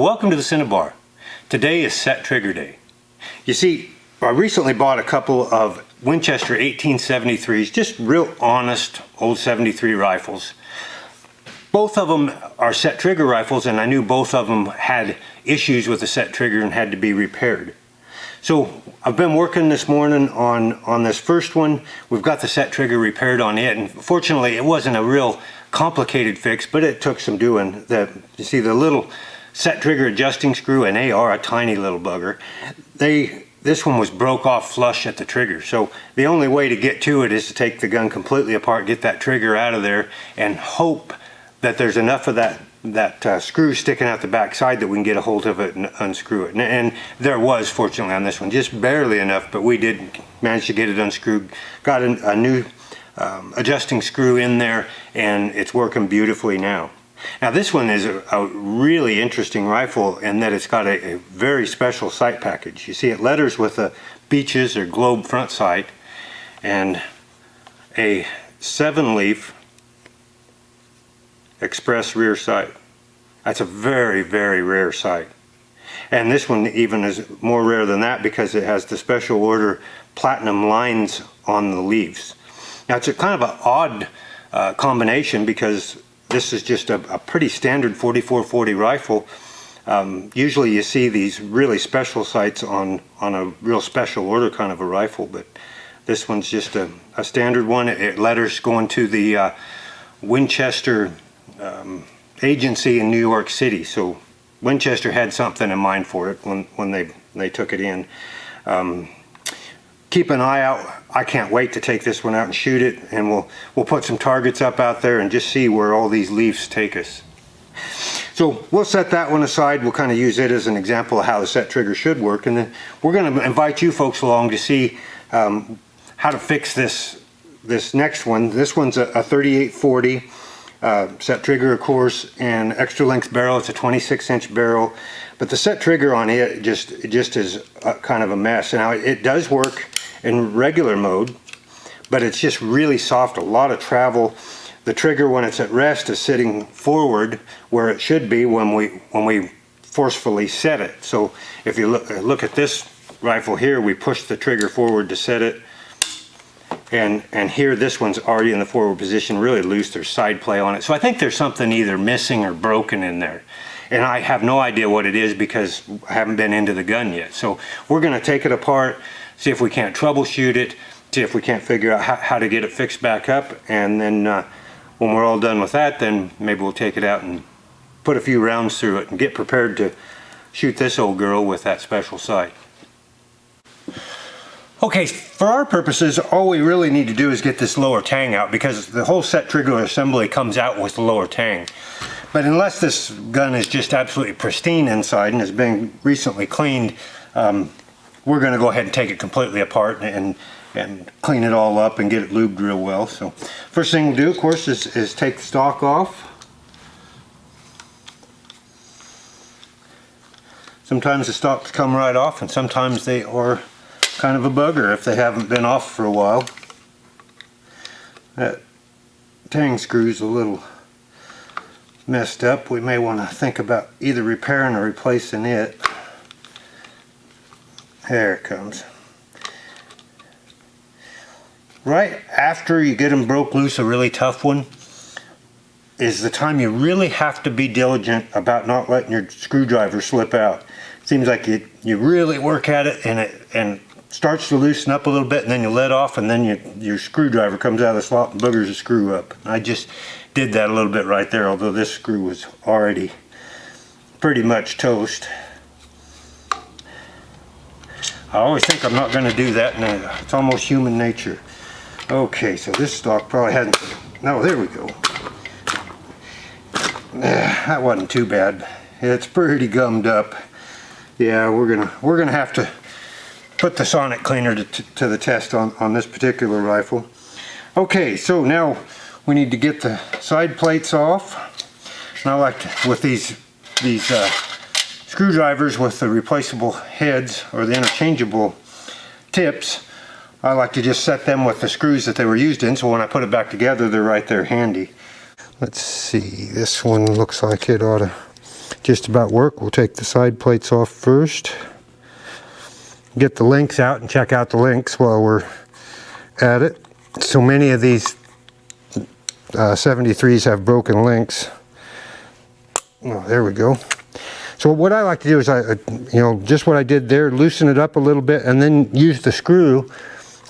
Well, welcome to the Cinnabar. Today is set trigger day. You see, I recently bought a couple of Winchester 1873s, just real honest old 73 rifles. Both of them are set trigger rifles, and I knew both of them had issues with the set trigger and had to be repaired. So I've been working this morning on this first one. We've got the set trigger repaired on it, and fortunately it wasn't a real complicated fix, but it took some doing. You see the little set trigger adjusting screw, and they are a tiny little bugger. This one was broke off flush at the trigger, so the only way to get to it is to take the gun completely apart, get that trigger out of there, and hope that there's enough of that screw sticking out the back side that we can get a hold of it and unscrew it. And there was, fortunately, on this one, just barely enough, but we did manage to get it unscrewed. Got a new adjusting screw in there, and it's working beautifully now. Now this one is a really interesting rifle in that it's got a very special sight package. You see it letters with a Beaches or Globe front sight and a 7-leaf express rear sight. That's a very, very rare sight. And this one even is more rare than that because it has the special order platinum lines on the leaves. Now it's a kind of an odd combination because this is just a pretty standard 4440 rifle. Usually you see these really special sights on a real special order kind of a rifle, but this one's just a standard one. It letters going to the Winchester agency in New York City, so Winchester had something in mind for it when they took it in. Keep an eye out. I can't wait to take this one out and shoot it, and we'll put some targets up out there and just see where all these leaves take us. So we'll set that one aside. We'll kind of use it as an example of how the set trigger should work, and then we're going to invite you folks along to see how to fix this next one. This one's a 3840 set trigger, of course, and extra length barrel. It's a 26-inch barrel, but the set trigger on it just is kind of a mess. Now it does work in regular mode, but it's just really soft, a lot of travel. The trigger, when it's at rest, is sitting forward where it should be when we forcefully set it. So if you look at this rifle here, we push the trigger forward to set it, and here this one's already in the forward position, really loose. There's side play on it. So I think there's something either missing or broken in there. And I have no idea what it is because I haven't been into the gun yet. So we're going to take it apart, see if we can't troubleshoot it, see if we can't figure out how to get it fixed back up, and then when we're all done with that, then maybe we'll take it out and put a few rounds through it and get prepared to shoot this old girl with that special sight. Okay, for our purposes, all we really need to do is get this lower tang out because the whole set trigger assembly comes out with the lower tang. But unless this gun is just absolutely pristine inside and has been recently cleaned, we're going to go ahead and take it completely apart and clean it all up and get it lubed real well. So first thing we'll do, of course, is take the stock off. Sometimes the stocks come right off, and sometimes they are kind of a bugger if they haven't been off for a while. That tang screw's a little messed up. We may want to think about either repairing or replacing it. There it comes. Right after you get them broke loose, a really tough one, is the time you really have to be diligent about not letting your screwdriver slip out. It seems like you really work at it and it starts to loosen up a little bit, and then you let off, and then your screwdriver comes out of the slot and boogers the screw up. I just did that a little bit right there, although this screw was already pretty much toast. I always think I'm not going to do that, and it's almost human nature. Okay, so this stock probably hasn't... No, there we go. That wasn't too bad. It's pretty gummed up. Yeah, we're gonna have to put the sonic cleaner to the test on this particular rifle. Okay, so now we need to get the side plates off. And I like to, with these screwdrivers with the replaceable heads or the interchangeable tips, I like to just set them with the screws that they were used in, so when I put it back together, they're right there handy. Let's see, this one looks like it ought to just about work. We'll take the side plates off first. Get the links out and check out the links while we're at it. So many of these 73s have broken links. Oh, there we go. So what I like to do is just what I did there, loosen it up a little bit and then use the screw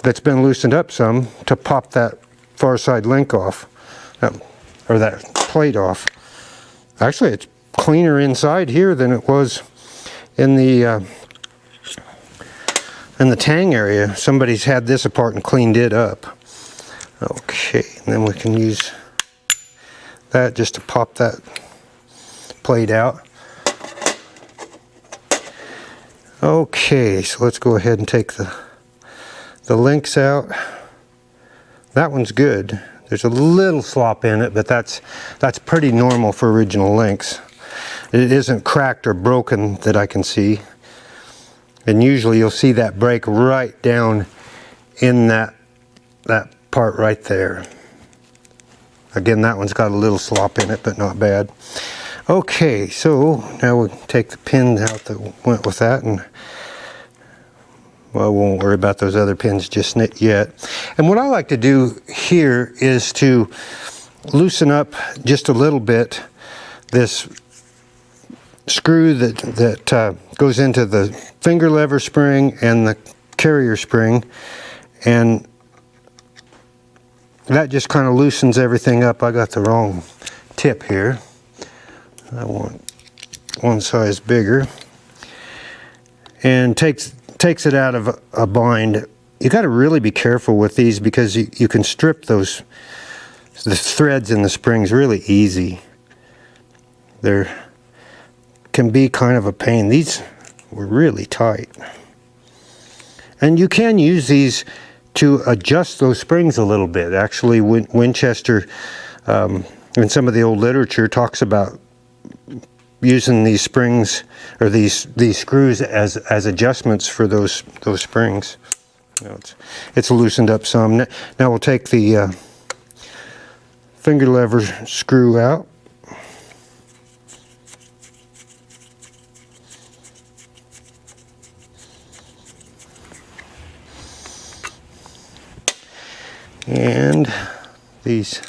that's been loosened up some to pop that far side link off, or that plate off. Actually, it's cleaner inside here than it was in the tang area. Somebody's had this apart and cleaned it up. Okay, and then we can use that just to pop that plate out. Okay, so let's go ahead and take the links out. That one's good. There's a little slop in it, but that's pretty normal for original links. It isn't cracked or broken that I can see. And usually you'll see that break right down in that part right there. Again, that one's got a little slop in it, but not bad. Okay, so now we'll take the pins out that went with that, and well, we won't worry about those other pins just yet. And what I like to do here is to loosen up just a little bit this screw that goes into the finger lever spring and the carrier spring, and that just kind of loosens everything up. I got the wrong tip here. I want one size bigger, and takes it out of a bind. You got to really be careful with these because you can strip the threads in the springs really easy. They're can be kind of a pain. These were really tight, and you can use these to adjust those springs a little bit. Actually, Winchester, in some of the old literature, talks about using these springs or these screws as adjustments for those springs. Now it's loosened up some. Now we'll take the finger lever screw out. And these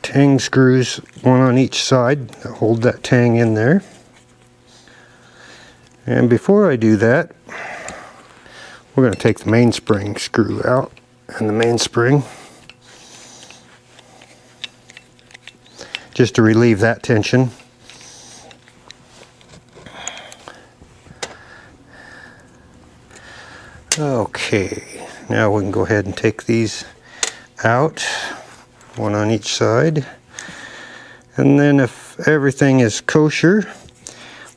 tang screws, one on each side, that hold that tang in there. And before I do that, we're going to take the mainspring screw out, and the mainspring, just to relieve that tension. Okay, now we can go ahead and take these out, one on each side, and then if everything is kosher,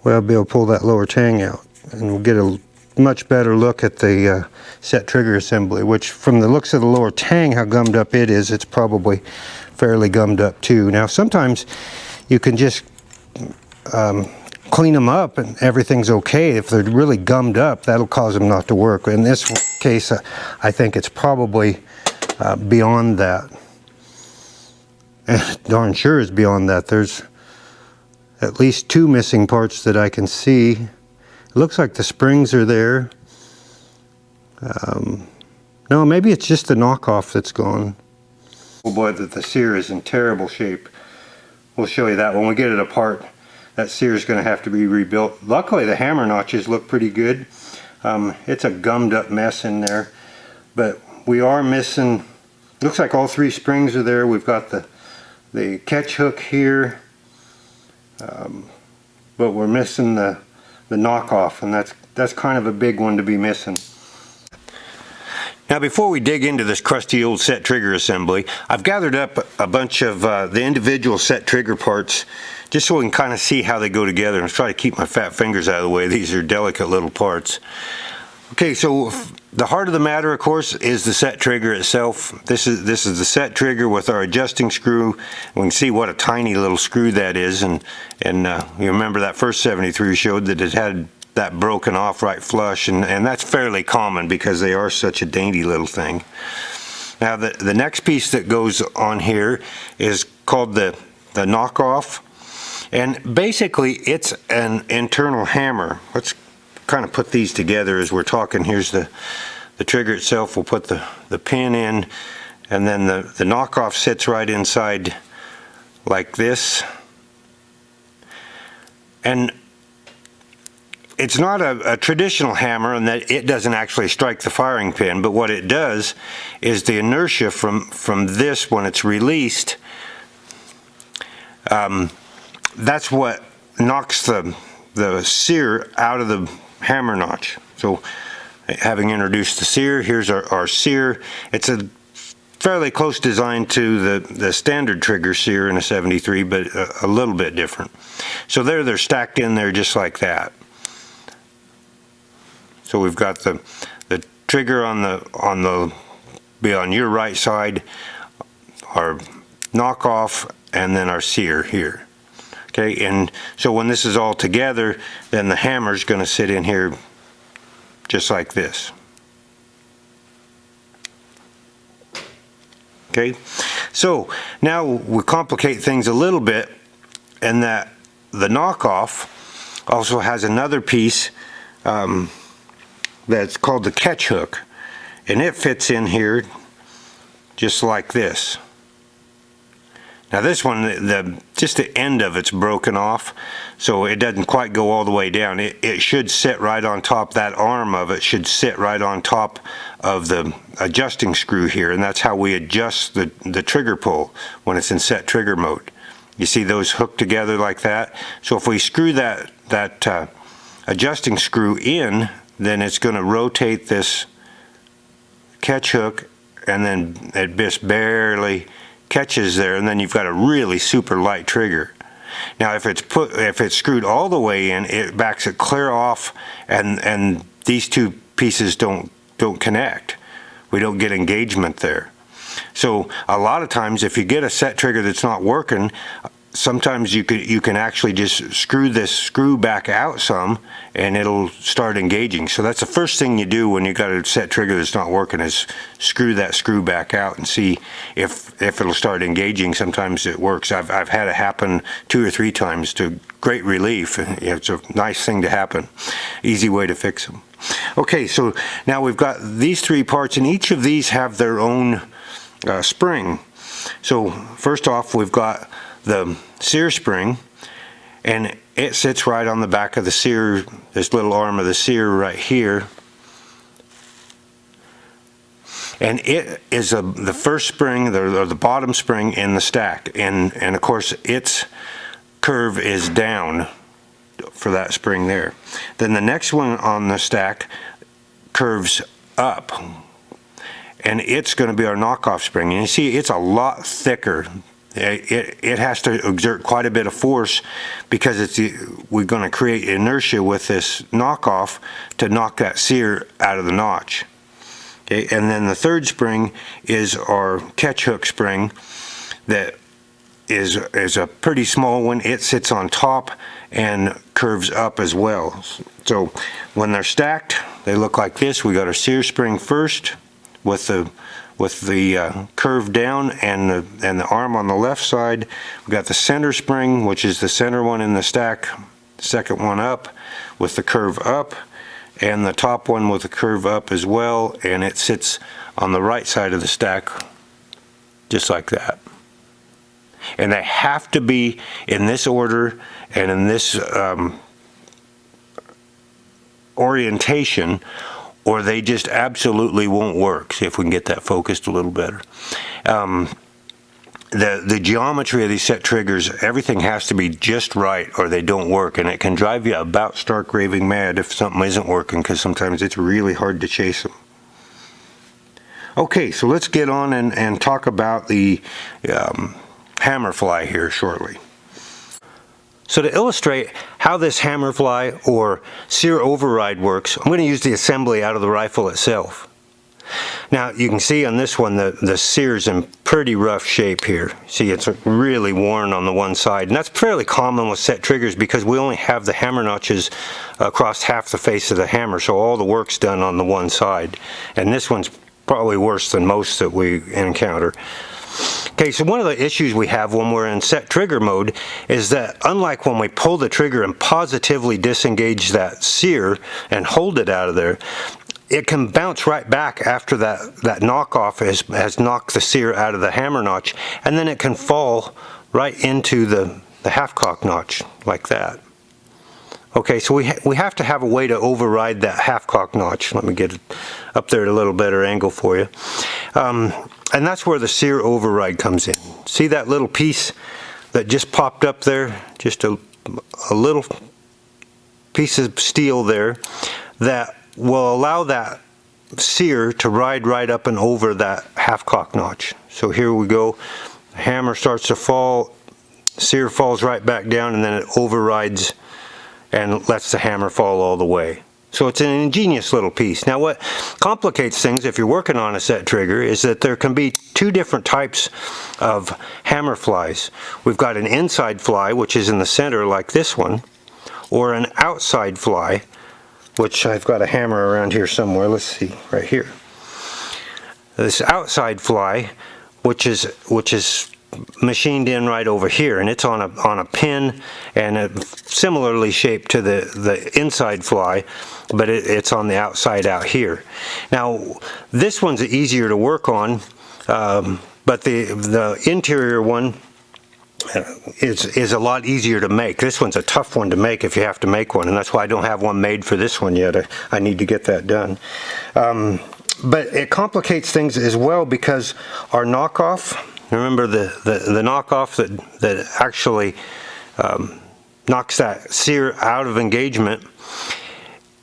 we'll be able to pull that lower tang out, and we'll get a much better look at the set trigger assembly, which from the looks of the lower tang, how gummed up it is, it's probably fairly gummed up too. Now sometimes you can just clean them up and everything's okay. If they're really gummed up, that'll cause them not to work. In this case, I think it's probably beyond that. And darn sure is beyond that. There's at least two missing parts that I can see. It looks like the springs are there. No, maybe it's just the knockoff that's gone. Oh boy, the sear is in terrible shape. We'll show you that when we get it apart. That sear is going to have to be rebuilt. Luckily the hammer notches look pretty good. It's a gummed up mess in there, but we are missing, looks like all three springs are there. We've got the catch hook here, but we're missing the knockoff, and that's kind of a big one to be missing. Now before we dig into this crusty old set trigger assembly, I've gathered up a bunch of the individual set trigger parts just so we can kind of see how they go together, and try to keep my fat fingers out of the way. These are delicate little parts. Okay, so the heart of the matter, of course, is the set trigger itself. This is the set trigger with our adjusting screw. We can see what a tiny little screw that is, and you remember that first 73 showed that it had that broken off right flush, and that's fairly common because they are such a dainty little thing. Now the next piece that goes on here is called the knockoff, and basically it's an internal hammer. Let's kind of put these together as we're talking. Here's the trigger itself. We'll put the pin in, and then the knockoff sits right inside like this. And it's not a traditional hammer in that it doesn't actually strike the firing pin, but what it does is the inertia from this, when it's released, that's what knocks the sear out of the hammer notch. So having introduced the sear, here's our sear. It's a fairly close design to the standard trigger sear in a 73, but a little bit different. So they're stacked in there just like that. So we've got the trigger on your right side, our knockoff, and then our sear here. Okay, and so when this is all together, then the hammer's going to sit in here just like this. Okay, so now we complicate things a little bit in that the knockoff also has another piece that's called the catch hook, and it fits in here just like this. Now this one, just the end of it's broken off, so it doesn't quite go all the way down. It should sit right on top, that arm of it should sit right on top of the adjusting screw here, and that's how we adjust the trigger pull when it's in set trigger mode. You see those hooked together like that? So if we screw that adjusting screw in, then it's going to rotate this catch hook, and then it just barely catches there, and then you've got a really super light trigger. Now if it's screwed all the way in, it backs it clear off, and these two pieces don't connect. We don't get engagement there. So a lot of times if you get a set trigger that's not working, sometimes you can actually just screw this screw back out some, and it'll start engaging. So that's the first thing you do when you got a set trigger that's not working, is screw that screw back out and see if it'll start engaging. Sometimes it works. I've had it happen 2 or 3 times to great relief. It's a nice thing to happen. Easy way to fix them. Okay, so now we've got these 3 parts, and each of these have their own spring. So first off, we've got the sear spring, and it sits right on the back of the sear, this little arm of the sear right here, and it is the first spring, or the bottom spring in the stack, and of course its curve is down for that spring there. Then the next one on the stack curves up, and it's going to be our knockoff spring, and you see it's a lot thicker. It has to exert quite a bit of force because we're going to create inertia with this knockoff to knock that sear out of the notch. Okay, and then the third spring is our catch hook spring that is a pretty small one. It sits on top and curves up as well. So when they're stacked, they look like this. We got our sear spring first with the curve down and the arm on the left side. We've got the center spring, which is the center one in the stack, second one up with the curve up, and the top one with the curve up as well, and it sits on the right side of the stack just like that. And they have to be in this order and in this orientation, or they just absolutely won't work. See if we can get that focused a little better. The geometry of these set triggers, everything has to be just right or they don't work, and it can drive you about stark raving mad if something isn't working, because sometimes it's really hard to chase them. Okay, so let's get on and talk about the hammer fly here shortly. So to illustrate how this hammer fly or sear override works, I'm going to use the assembly out of the rifle itself. Now you can see on this one the sear's in pretty rough shape here. See, it's really worn on the one side, and that's fairly common with set triggers because we only have the hammer notches across half the face of the hammer, so all the work's done on the one side. And this one's probably worse than most that we encounter. Okay, so one of the issues we have when we're in set trigger mode is that unlike when we pull the trigger and positively disengage that sear and hold it out of there, it can bounce right back after that knockoff has knocked the sear out of the hammer notch, and then it can fall right into the half-cock notch like that. Okay, so we have to have a way to override that half-cock notch. Let me get it up there at a little better angle for you. And that's where the sear override comes in. See that little piece that just popped up there? Just a little piece of steel there that will allow that sear to ride right up and over that half-cock notch. So here we go. The hammer starts to fall, sear falls right back down, and then it overrides and lets the hammer fall all the way. So it's an ingenious little piece. Now what complicates things if you're working on a set trigger is that there can be two different types of hammer flies. We've got an inside fly, which is in the center like this one, or an outside fly, which I've got a hammer around here somewhere. Let's see, right here. This outside fly, which is machined in right over here, and it's on a pin, and it's similarly shaped to the inside fly, but it's on the outside out here. Now this one's easier to work on, but the interior one is a lot easier to make. This one's a tough one to make if you have to make one, and that's why I don't have one made for this one yet. I need to get that done. But it complicates things as well because our knockoff, remember the knockoff that actually knocks that sear out of engagement,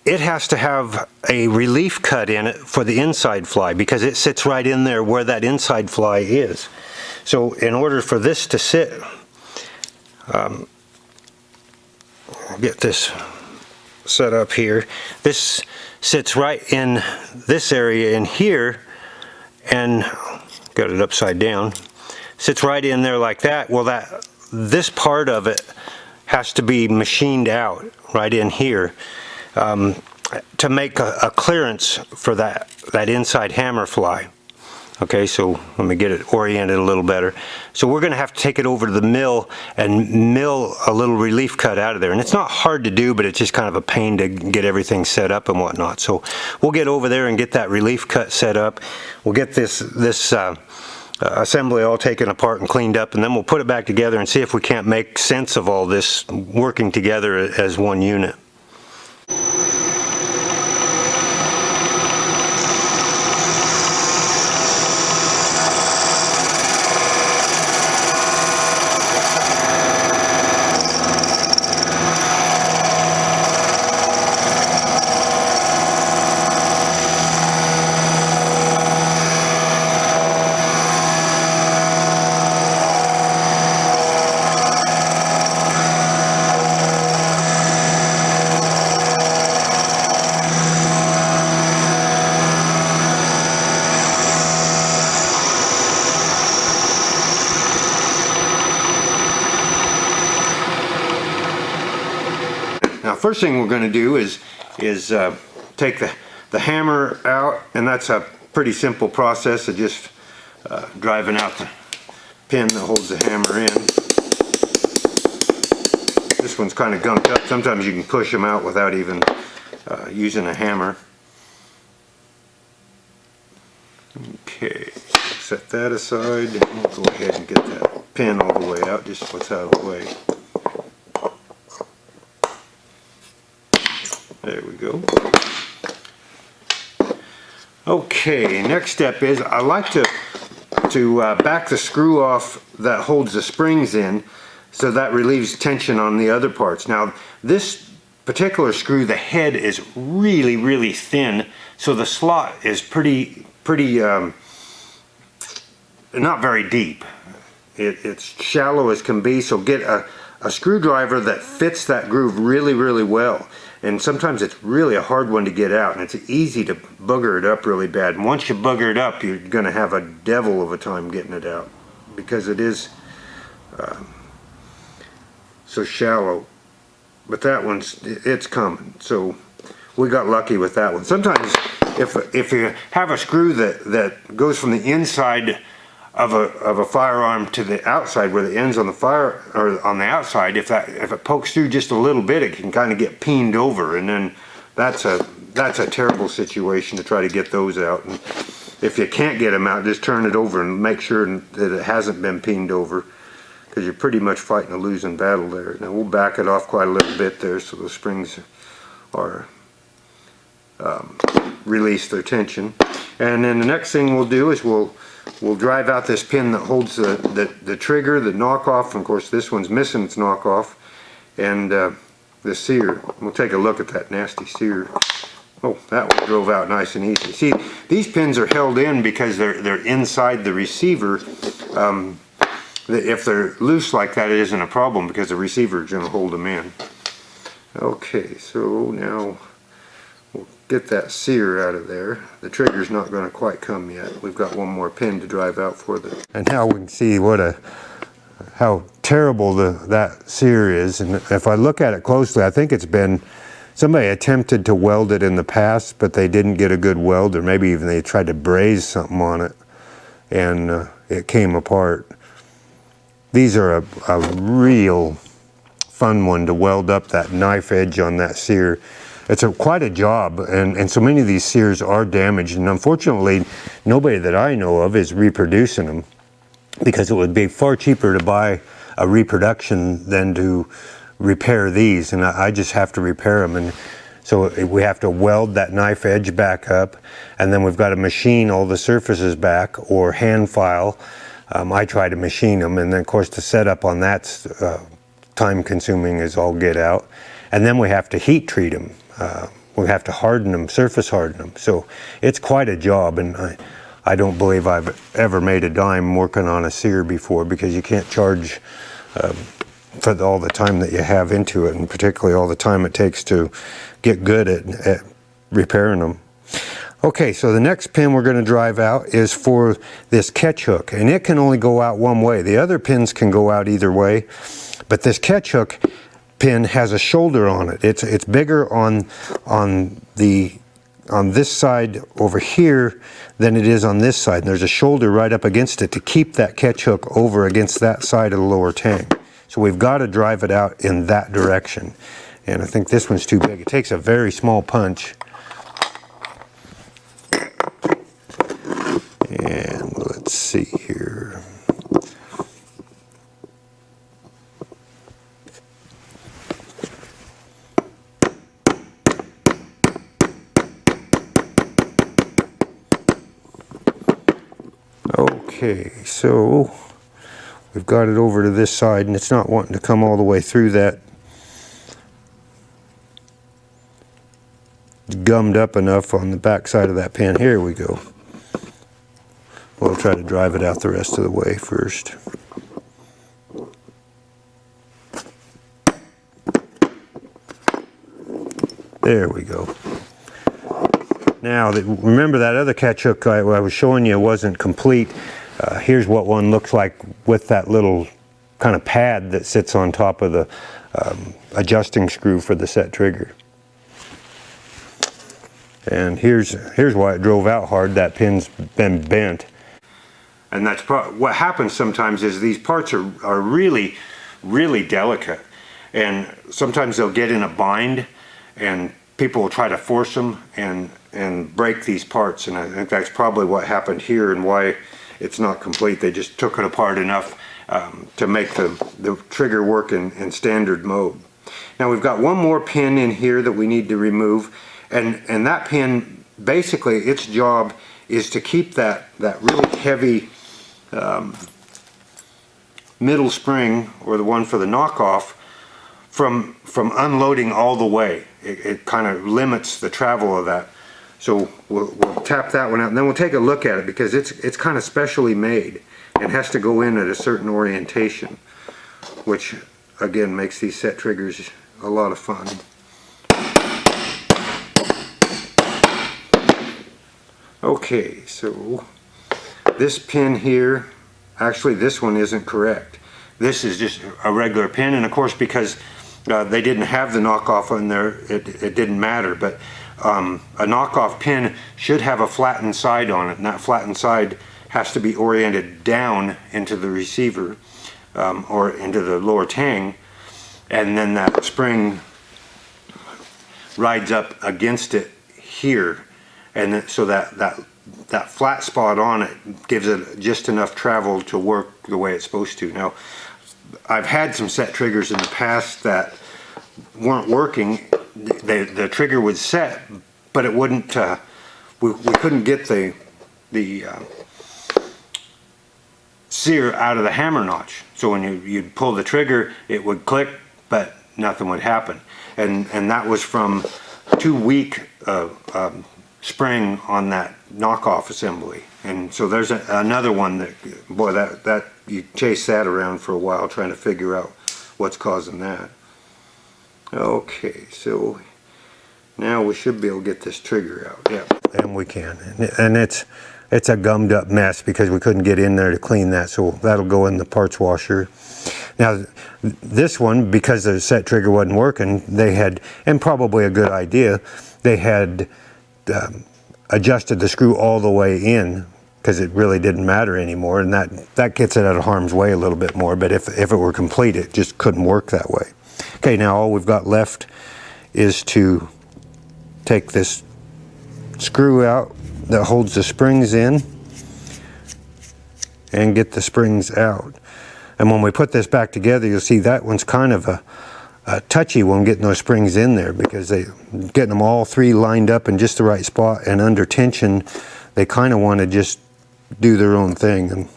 it has to have a relief cut in it for the inside fly because it sits right in there where that inside fly is. So in order for this to sit, get this set up here, this sits right in this area in here, and got it upside down, sits right in there like that. Well, this part of it has to be machined out right in here to make a clearance for that inside hammer fly. Okay, so let me get it oriented a little better. So we're going to have to take it over to the mill and mill a little relief cut out of there. And it's not hard to do, but it's just kind of a pain to get everything set up and whatnot. So we'll get over there and get that relief cut set up. We'll get this assembly all taken apart and cleaned up, and then we'll put it back together and see if we can't make sense of all this working together as one unit. Now, first thing we're going to do is take the hammer out, and that's a pretty simple process of just driving out the pin that holds the hammer in. This one's kind of gunked up. Sometimes you can push them out without even using a hammer. Okay, set that aside. We'll go ahead and get that pin all the way out, just what's out of the way. There we go. Okay, next step is I like to back the screw off that holds the springs in, so that relieves tension on the other parts. Now this particular screw, the head is really thin, so the slot is pretty not very deep. It's shallow as can be, so get a screwdriver that fits that groove really well. And sometimes it's really a hard one to get out, and it's easy to booger it up really bad. And once you booger it up, you're going to have a devil of a time getting it out because it is so shallow. But that one's, it's coming. So we got lucky with that one. Sometimes if you have a screw that goes from the inside of a firearm to the outside, where the ends on the fire or on the outside, if it pokes through just a little bit, it can kind of get peened over, and then that's a terrible situation to try to get those out. And if you can't get them out, just turn it over and make sure that it hasn't been peened over, because you're pretty much fighting a losing battle there. Now we'll back it off quite a little bit there so the springs are release their tension. And then the next thing we'll do is we'll drive out this pin that holds the trigger, the knockoff, and of course this one's missing its knockoff, and the sear. We'll take a look at that nasty sear. Oh, that one drove out nice and easy. See, these pins are held in because they're inside the receiver. If they're loose like that, it isn't a problem because the receiver is going to hold them in. Okay, so now we'll get that sear out of there. The trigger's not going to quite come yet. We've got one more pin to drive out for the... And now we can see how terrible that sear is. And if I look at it closely, I think it's been... Somebody attempted to weld it in the past, but they didn't get a good weld, or maybe even they tried to braze something on it, and it came apart. These are a real fun one to weld up that knife edge on that sear. It's quite a job, and so many of these sears are damaged, and unfortunately nobody that I know of is reproducing them, because it would be far cheaper to buy a reproduction than to repair these, and I just have to repair them. And so we have to weld that knife edge back up, and then we've got to machine all the surfaces back or hand file. I try to machine them, and then of course the setup on that's time consuming as all get out. And then we have to heat treat them. We have to harden them, surface harden them. So it's quite a job, and I don't believe I've ever made a dime working on a sear before, because you can't charge for all the time that you have into it, and particularly all the time it takes to get good at repairing them. Okay, so the next pin we're going to drive out is for this catch hook, and it can only go out one way. The other pins can go out either way, but this catch hook pin has a shoulder on it. It's bigger on this side over here than it is on this side, and there's a shoulder right up against it to keep that catch hook over against that side of the lower tank. So we've got to drive it out in that direction. And I think this one's too big. It takes a very small punch. And let's see here. Okay, so we've got it over to this side, and it's not wanting to come all the way through that. It's gummed up enough on the back side of that pin. Here we go. We'll try to drive it out the rest of the way first. There we go. Now, remember that other catch hook I was showing you wasn't complete. Here's what one looks like with that little kind of pad that sits on top of the adjusting screw for the set trigger. And here's why it drove out hard. That pin's been bent. And that's what happens sometimes is these parts are really, really delicate. And sometimes they'll get in a bind, and people will try to force them and break these parts. And I think that's probably what happened here and why it's not complete. They just took it apart enough to make the trigger work in standard mode. Now we've got one more pin in here that we need to remove, and that pin, basically its job is to keep that really heavy middle spring, or the one for the knockoff, from unloading all the way. It kind of limits the travel of that. So we'll tap that one out, and then we'll take a look at it, because it's kind of specially made and has to go in at a certain orientation, which again makes these set triggers a lot of fun. Okay, so this pin here, actually this one isn't correct. This is just a regular pin, and of course because they didn't have the knockoff on there, it didn't matter. But A knockoff pin should have a flattened side on it, and that flattened side has to be oriented down into the receiver or into the lower tang, and then that spring rides up against it here, and so that flat spot on it gives it just enough travel to work the way it's supposed to. Now, I've had some set triggers in the past that weren't working. The trigger would set, but it wouldn't. We couldn't get the sear out of the hammer notch. So when you'd pull the trigger, it would click, but nothing would happen. And that was from too weak spring on that knockoff assembly. And so there's another one that, boy, that you chase that around for a while trying to figure out what's causing that. Okay, so now we should be able to get this trigger out. Yeah, and we can. And it's a gummed up mess because we couldn't get in there to clean that, so that'll go in the parts washer. Now this one, because the set trigger wasn't working, they had, and probably a good idea, they had adjusted the screw all the way in because it really didn't matter anymore, and that gets it out of harm's way a little bit more, but if it were complete, it just couldn't work that way. Okay, now all we've got left is to take this screw out that holds the springs in and get the springs out. And when we put this back together, you'll see that one's kind of a touchy one, getting those springs in there, because getting them all three lined up in just the right spot and under tension, they kind of want to just do their own thing, and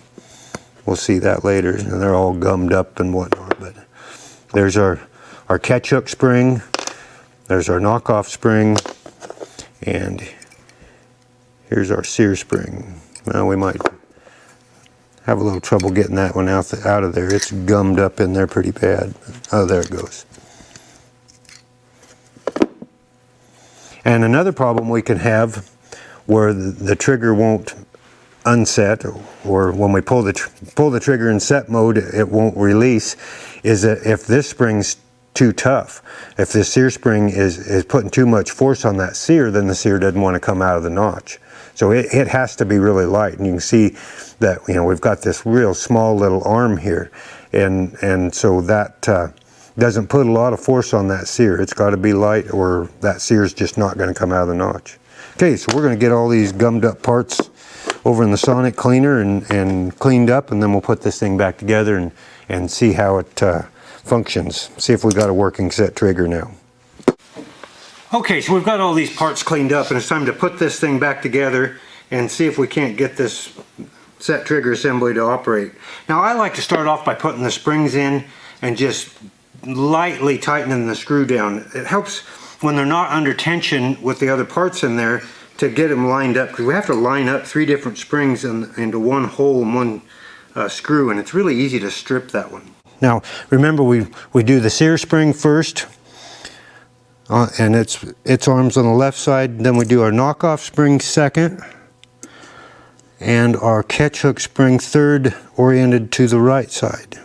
we'll see that later. And they're all gummed up and whatnot. But there's our catch hook spring, there's our knockoff spring, and here's our sear spring. Well, we might have a little trouble getting that one out of there. It's gummed up in there pretty bad. Oh, there it goes. And another problem we can have where the trigger won't unset, or when we pull the trigger in set mode, it won't release, is that if this spring's too tough. If the sear spring is putting too much force on that sear, then the sear doesn't want to come out of the notch. So it has to be really light, and you can see that, you know, we've got this real small little arm here, and so that doesn't put a lot of force on that sear. It's got to be light, or that sear is just not going to come out of the notch. Okay, so we're going to get all these gummed up parts over in the sonic cleaner and cleaned up, and then we'll put this thing back together and see how it functions. See if we got a working set trigger now. Okay, so we've got all these parts cleaned up, and it's time to put this thing back together and see if we can't get this set trigger assembly to operate. Now, I like to start off by putting the springs in and just lightly tightening the screw down. It helps when they're not under tension with the other parts in there to get them lined up, because we have to line up 3 different springs into one hole and one screw, and it's really easy to strip that one. Now, remember, we do the sear spring first, and its arms on the left side. Then we do our knockoff spring second, and our catch hook spring third, oriented to the right side.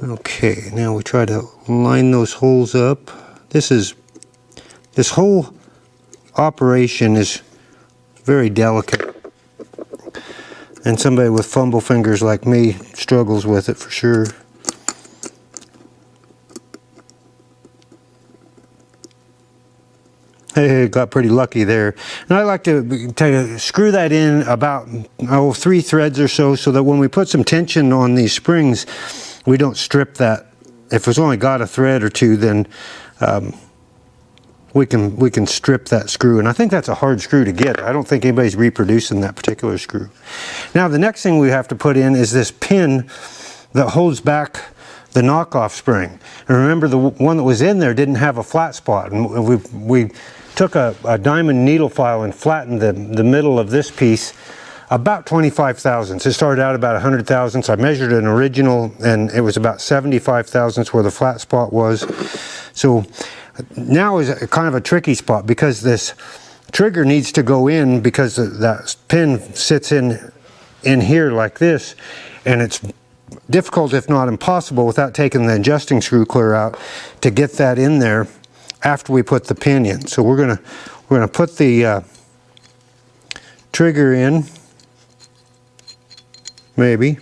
Okay, now we try to line those holes up. This whole operation is very delicate, and somebody with fumble fingers like me struggles with it for sure. Hey, got pretty lucky there. And I like to screw that in about 3 threads or so that when we put some tension on these springs, we don't strip that. If it's only got a thread or 2, then we can strip that screw, and I think that's a hard screw to get. I don't think anybody's reproducing that particular screw. Now, the next thing we have to put in is this pin that holds back the knockoff spring. And remember, the one that was in there didn't have a flat spot, and we took a diamond needle file and flattened the middle of this piece about 25 thousandths. It started out about 100 thousandths. I measured an original, and it was about 75 thousandths where the flat spot was. So now is kind of a tricky spot, because this trigger needs to go in, because that pin sits in here like this, and it's difficult, if not impossible, without taking the adjusting screw clear out, to get that in there after we put the pin in. So we're gonna put the trigger in, maybe.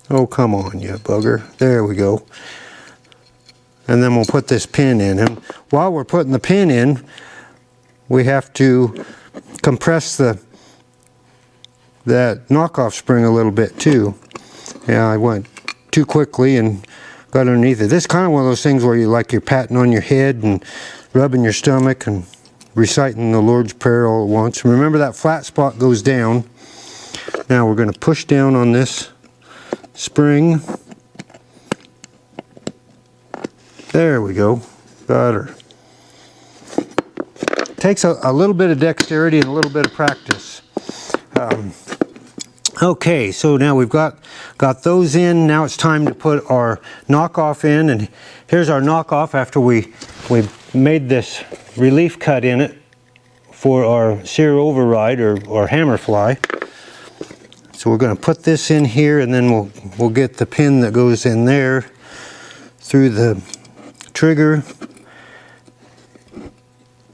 Oh, come on, you bugger. There we go. And then we'll put this pin in. And while we're putting the pin in, we have to compress that knockoff spring a little bit too. Yeah, I went too quickly and got underneath it. This is kind of one of those things where you like you're patting on your head and rubbing your stomach and reciting the Lord's Prayer all at once. Remember that flat spot goes down. Now we're going to push down on this spring. There we go. Got her. Takes a little bit of dexterity and a little bit of practice. Okay, so now we've got those in. Now it's time to put our knockoff in, and here's our knockoff after we made this relief cut in it for our sear override or hammer fly. So we're going to put this in here, and then we'll get the pin that goes in there through the trigger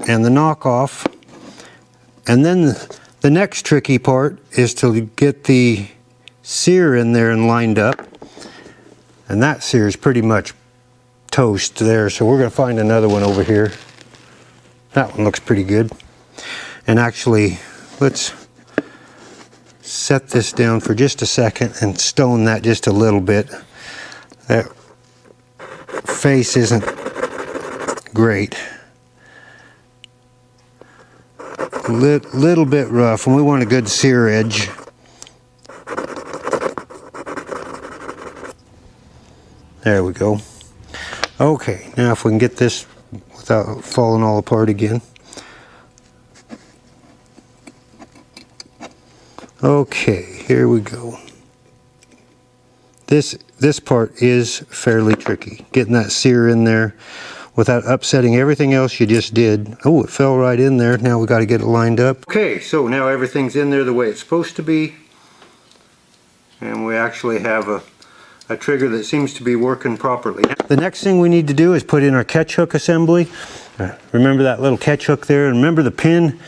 and the knockoff. And then the next tricky part is to get the sear in there and lined up. And that sear is pretty much toast there, so we're going to find another one over here. That one looks pretty good. And actually, let's set this down for just a second and stone that just a little bit. That face isn't great. Little bit rough, and we want a good sear edge. There we go. Okay, now if we can get this without falling all apart again. Okay, here we go. This part is fairly tricky, getting that sear in there without upsetting everything else you just did. Oh, it fell right in there. Now we got to get it lined up. Okay, so now everything's in there the way it's supposed to be, and we actually have a trigger that seems to be working properly. The next thing we need to do is put in our catch hook assembly. Remember that little catch hook there, and remember the pin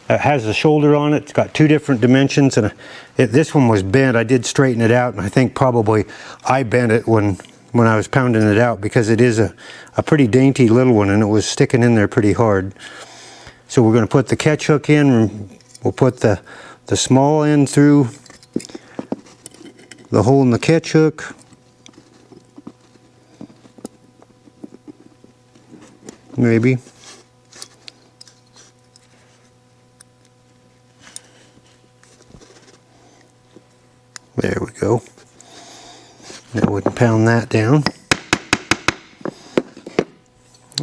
has a shoulder on it. It's got two different dimensions, and this one was bent. I did straighten it out, and I think probably I bent it when I was pounding it out, because it is a pretty dainty little one, and it was sticking in there pretty hard. So we're going to put the catch hook in. We'll put the small end through the hole in the catch hook. Maybe. There we go. Now we can pound that down.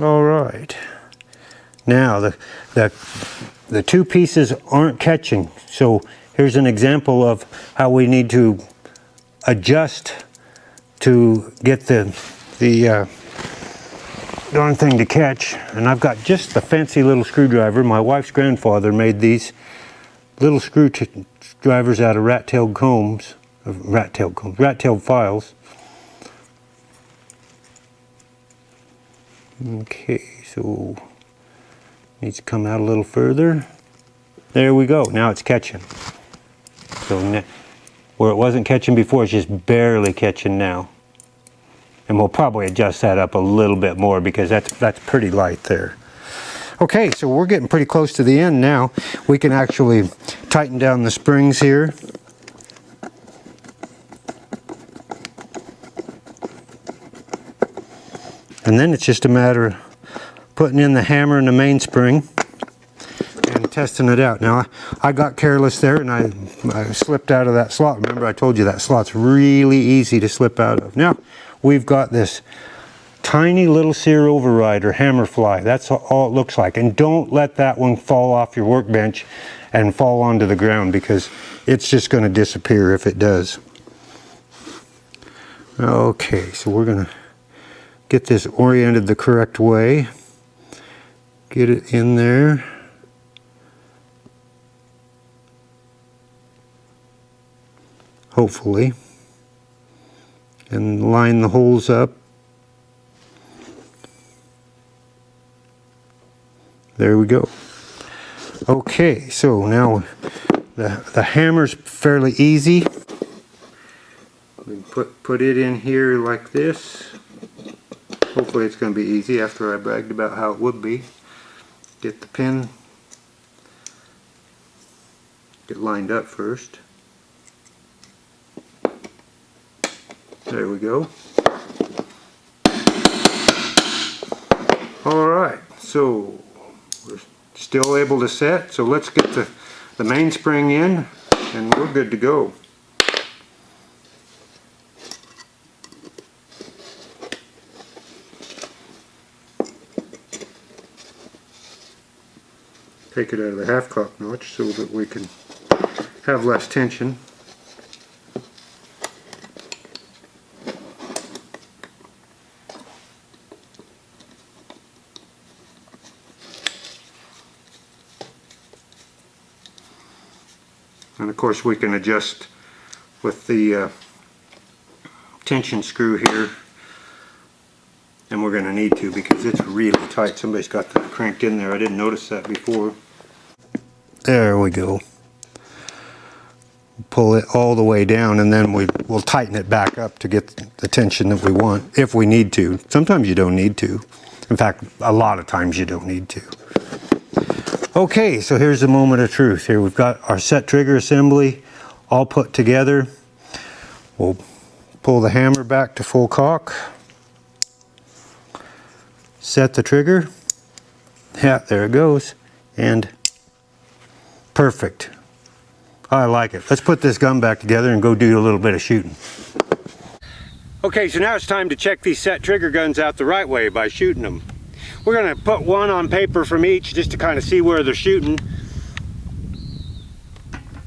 All right. Now the two pieces aren't catching, so here's an example of how we need to adjust to get the darn thing to catch. And I've got just the fancy little screwdriver. My wife's grandfather made these little screwdrivers out of rat-tailed files. Okay, so needs to come out a little further. There we go. Now it's catching. So where it wasn't catching before, it's just barely catching now. And we'll probably adjust that up a little bit more, because that's pretty light there. Okay, so we're getting pretty close to the end now. We can actually tighten down the springs here. And then it's just a matter of putting in the hammer and the mainspring and testing it out. Now, I got careless there, and I slipped out of that slot. Remember, I told you that slot's really easy to slip out of. Now, we've got this tiny little sear override or hammer fly. That's all it looks like. And don't let that one fall off your workbench and fall onto the ground, because it's just going to disappear if it does. Okay, so we're going to get this oriented the correct way. Get it in there. Hopefully. And line the holes up. There we go. Okay, so now the hammer's fairly easy. We put it in here like this. Hopefully it's going to be easy after I bragged about how it would be. Get the pin, get lined up first. There we go. Alright, so we're still able to set, so let's get the mainspring in and we're good to go. Take it out of the half cock notch so that we can have less tension. And of course we can adjust with the tension screw here, and we're going to need to because it's really tight. Somebody's got that cranked in there. I didn't notice that before. There we go. Pull it all the way down and then we'll tighten it back up to get the tension that we want if we need to. Sometimes you don't need to. In fact, a lot of times you don't need to. Okay, so here's the moment of truth. Here we've got our set trigger assembly all put together. We'll pull the hammer back to full cock. Set the trigger. Yeah, there it goes. And perfect. I like it. Let's put this gun back together and go do a little bit of shooting. Okay, so now it's time to check these set trigger guns out the right way by shooting them. We're going to put one on paper from each just to kind of see where they're shooting.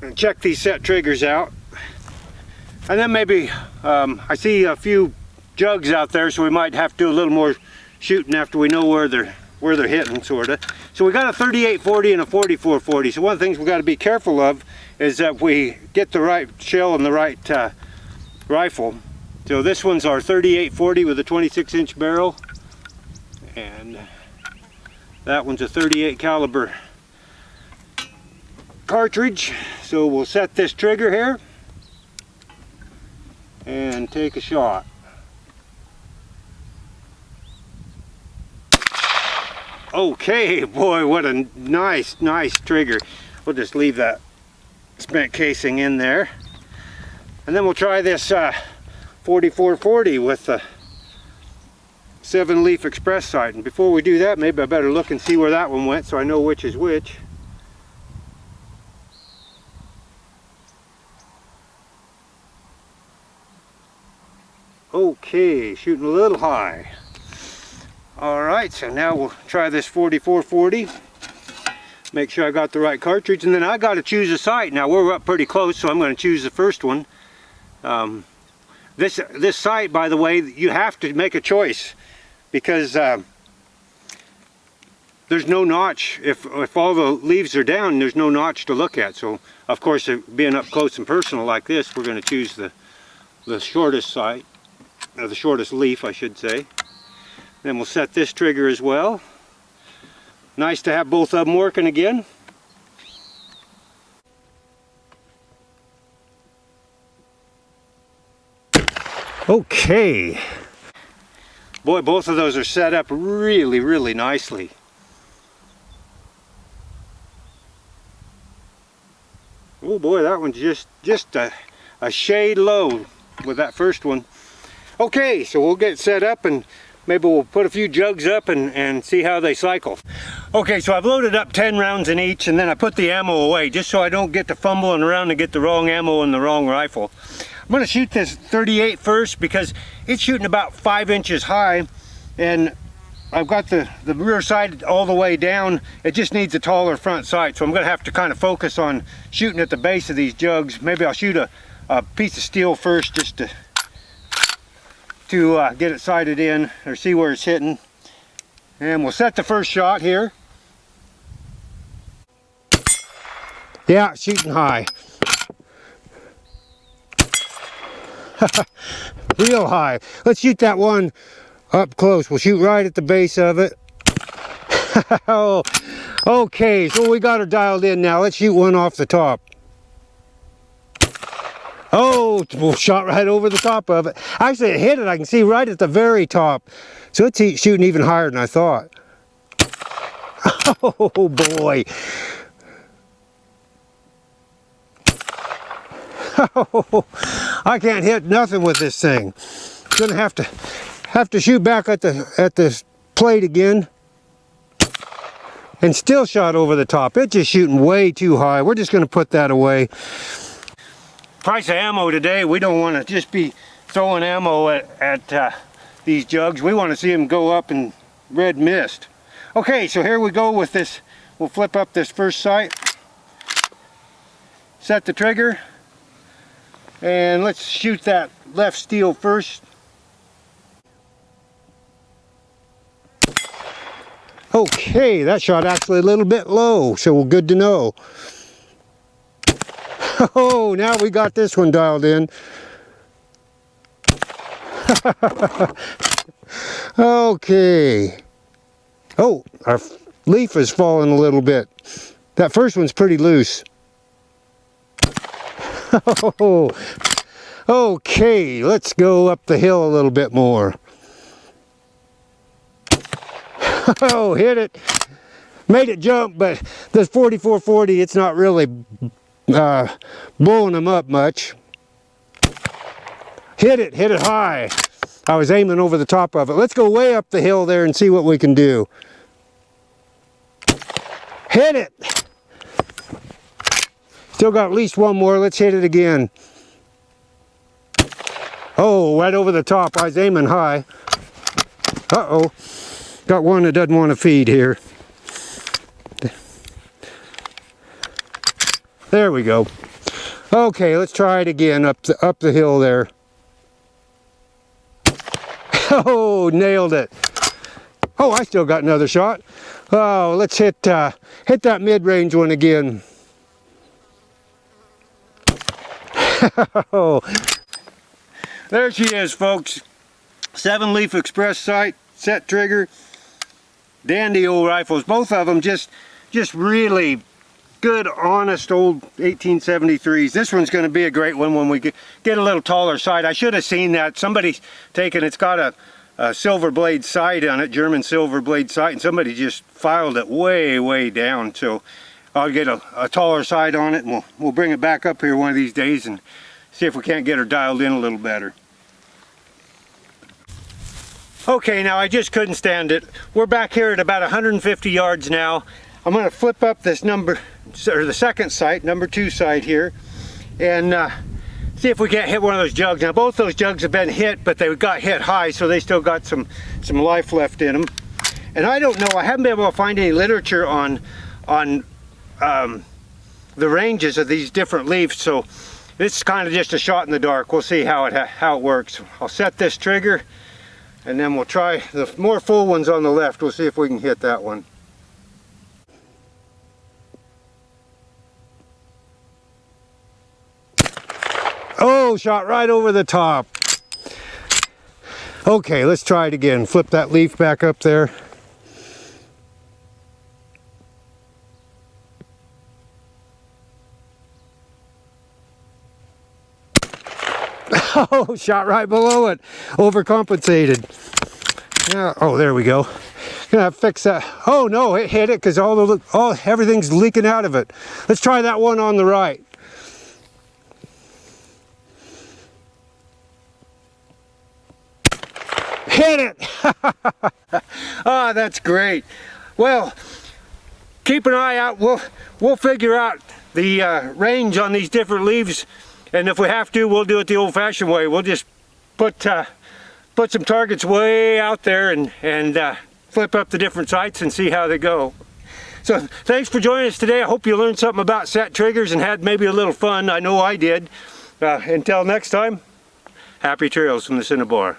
And check these set triggers out. And then maybe, I see a few jugs out there, so we might have to do a little more shooting after we know where they're hitting, sort of. So we got a 3840 and a 4440. So one of the things we got to be careful of is that we get the right shell and the right rifle. So this one's our 3840 with a 26-inch barrel, and that one's a 38 caliber cartridge. So we'll set this trigger here and take a shot. Okay, boy, what a nice trigger. We'll just leave that spent casing in there. And then we'll try this 4440 with the 7-leaf express sight. And before we do that, maybe I better look and see where that one went so I know which is which. Okay, shooting a little high. Alright, so now we'll try this 4440. Make sure I got the right cartridge, and then I got to choose a sight. Now we're up pretty close, so I'm going to choose the first one. This sight, by the way, you have to make a choice because there's no notch. If all the leaves are down, there's no notch to look at. So, of course, being up close and personal like this, we're going to choose the shortest sight, or the shortest leaf, I should say. Then we'll set this trigger as well. Nice to have both of them working again. Okay. Boy, both of those are set up really nicely. Oh boy, that one's just a shade low with that first one. Okay, so we'll get set up and maybe we'll put a few jugs up and see how they cycle. Okay, so I've loaded up 10 rounds in each, and then I put the ammo away just so I don't get to fumbling around and get the wrong ammo in the wrong rifle. I'm going to shoot this 38 first because it's shooting about 5 inches high, and I've got the rear sight all the way down. It just needs a taller front sight, so I'm going to have to kind of focus on shooting at the base of these jugs. Maybe I'll shoot a piece of steel first just to get it sighted in or see where it's hitting. And we'll set the first shot here. Yeah, shooting high. Real high. Let's shoot that one up close. We'll shoot right at the base of it. Oh, Okay, so we got her dialed in now. Let's shoot one off the top. Oh, well, shot right over the top of it. Actually, it hit it, I can see right at the very top. So it's shooting even higher than I thought. Oh boy. Oh, I can't hit nothing with this thing. Gonna have to shoot back at the plate again. And still shot over the top. It's just shooting way too high. We're just gonna put that away. Price of ammo today, we don't want to just be throwing ammo at these jugs. We want to see them go up in red mist. Okay, so here we go with this. We'll flip up this first sight, set the trigger, and let's shoot that left steel first. Okay, that shot actually a little bit low, so good to know. Oh, now we got this one dialed in. Okay. Oh, our leaf is falling a little bit. That first one's pretty loose. Oh, okay, let's go up the hill a little bit more. Oh, hit it. Made it jump, but this 4440, it's not really blowing them up much. Hit it high. I was aiming over the top of it. Let's go way up the hill there and see what we can do. Hit it. Still got at least one more. Let's hit it again. Oh, right over the top. I was aiming high. Uh-oh. Got one that doesn't want to feed here. There we go. Okay, let's try it again up the hill there. Oh, nailed it. Oh, I still got another shot. Oh, let's hit that mid-range one again. Oh, there she is, folks. 7-leaf express sight, set trigger, dandy old rifles. Both of them just really good, honest old 1873s. This one's going to be a great one when we get a little taller sight. I should have seen that. Somebody's taken, it's got a silver blade sight on it, German silver blade sight, and somebody just filed it way down. So I'll get a taller sight on it, and we'll bring it back up here one of these days and see if we can't get her dialed in a little better. Okay, now I just couldn't stand it. We're back here at about 150 yards now. I'm going to flip up this the second sight, number 2 sight here, and see if we can't hit one of those jugs. Now both those jugs have been hit, but they got hit high, so they still got some life left in them. And I don't know, I haven't been able to find any literature on the ranges of these different leaves, so this is kind of just a shot in the dark. We'll see how it works. I'll set this trigger, and then we'll try the more full ones on the left. We'll see if we can hit that one. Oh, shot right over the top. Okay, let's try it again. Flip that leaf back up there. Oh, shot right below it. Overcompensated. Yeah, oh, there we go. Gonna have to fix that. Oh no, it hit it because everything's leaking out of it. Let's try that one on the right. Hit it! Ah, that's great. Well, keep an eye out. We'll figure out the range on these different leaves, and if we have to, we'll do it the old-fashioned way. We'll just put some targets way out there and flip up the different sights and see how they go. So thanks for joining us today. I hope you learned something about set triggers and had maybe a little fun. I know I did. Until next time, happy trails from the Cinnabar.